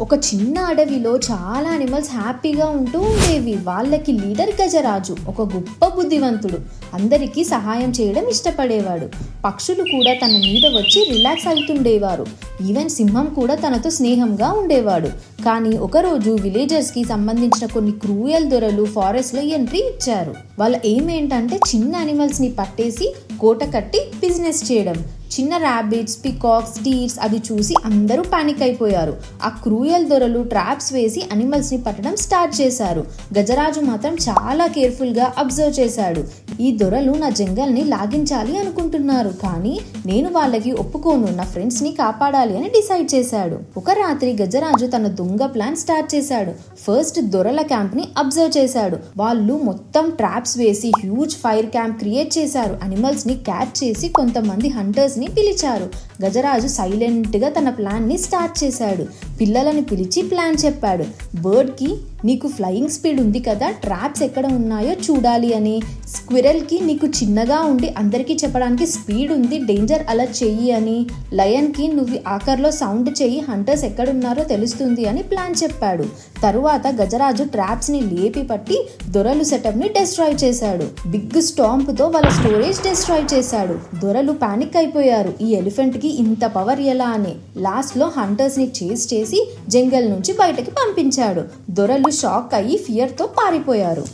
ఒక చిన్న అడవిలో చాలా అనిమల్స్ హ్యాపీగా ఉంటూ ఉండేవి. వాళ్ళకి లీడర్ గజరాజు ఒక గొప్ప బుద్ధివంతుడు. అందరికీ సహాయం చేయడం ఇష్టపడేవాడు. పక్షులు కూడా తన మీద వచ్చి రిలాక్స్ అవుతుండేవారు. ఈవెన్ సింహం కూడా తనతో స్నేహంగా ఉండేవాడు. కానీ ఒకరోజు విలేజర్స్కి సంబంధించిన కొన్ని క్రూయల్ దొరలు ఫారెస్ట్లో ఎంట్రీ ఇచ్చారు. వాళ్ళ ఎయిమ్ ఏంటంటే చిన్న అనిమల్స్ని పట్టేసి కోట కట్టి బిజినెస్ చేయడం. చిన్న ర్యాబిట్స్, పికాక్స్, డీర్స్ అది చూసి అందరూ పానిక్ అయిపోయారు. ఆ క్రూయల్ దొరలు ట్రాప్స్ వేసి అనిమల్స్ని పట్టడం స్టార్ట్ చేశారు. గజరాజు మాత్రం చాలా కేర్ఫుల్గా అబ్జర్వ్ చేశాడు. ఈ దొరలు నా జంగల్ని లాగించాలి అనుకుంటున్నారు, కానీ నేను వాళ్ళకి ఒప్పుకోను, నా ఫ్రెండ్స్ని కాపాడాలి అని డిసైడ్ చేశాడు. ఒక రాత్రి గజరాజు తన దొంగ ప్లాన్ స్టార్ట్ చేశాడు. ఫస్ట్ దొరల క్యాంప్ని అబ్జర్వ్ చేశాడు. వాళ్ళు మొత్తం ట్రాప్స్ వేసి హ్యూజ్ ఫైర్ క్యాంప్ క్రియేట్ చేశారు. అనిమల్స్ని క్యాచ్ చేసి కొంతమంది హంటర్స్ని పిలిచారు. గజరాజు సైలెంట్గా తన ప్లాన్ని స్టార్ట్ చేశాడు. పిల్లలని పిలిచి ప్లాన్ చెప్పాడు. బర్డ్కి నీకు ఫ్లయింగ్ స్పీడ్ ఉంది కదా, ట్రాప్స్ ఎక్కడ ఉన్నాయో చూడాలి అని. స్క్విరల్కి నీకు చిన్నగా ఉండి అందరికీ చెప్పడానికి స్పీడ్ ఉంది, డేంజర్ అలర్ట్ చెయ్యి అని. లయన్కి నువ్వు ఆఖర్లో సౌండ్ చెయ్యి, హంటర్స్ ఎక్కడున్నారో తెలుస్తుంది అని ప్లాన్ చెప్పాడు. తరువాత గజరాజు ట్రాప్స్ని లేపి పట్టి దొరలు సెటప్ని డిస్ట్రాయ్ చేశాడు. బిగ్ స్టాంప్తో వాళ్ళ స్టోరేజ్ డిస్ట్రాయ్ చేశాడు. దొరలు పానిక్ అయిపోయారు. ఈ ఎలిఫెంట్కి ఇంత పవర్ ఎలా అని. లాస్ట్లో హంటర్స్ని చేస్ చేసి జంగల్ నుంచి బయటకి పంపించాడు. దొరలు షాక్ అయ్యి ఫియర్తో పారిపోయారు.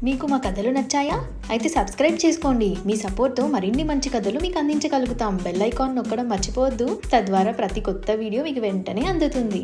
మీకు మా కథలు నచ్చాయా? అయితే సబ్స్క్రైబ్ చేసుకోండి. మీ సపోర్ట్తో మరిన్ని మంచి కథలు మీకు అందించగలుగుతాం. బెల్ ఐకాన్ నొక్కడం మర్చిపోవద్దు. తద్వారా ప్రతి కొత్త వీడియో మీకు వెంటనే అందుతుంది.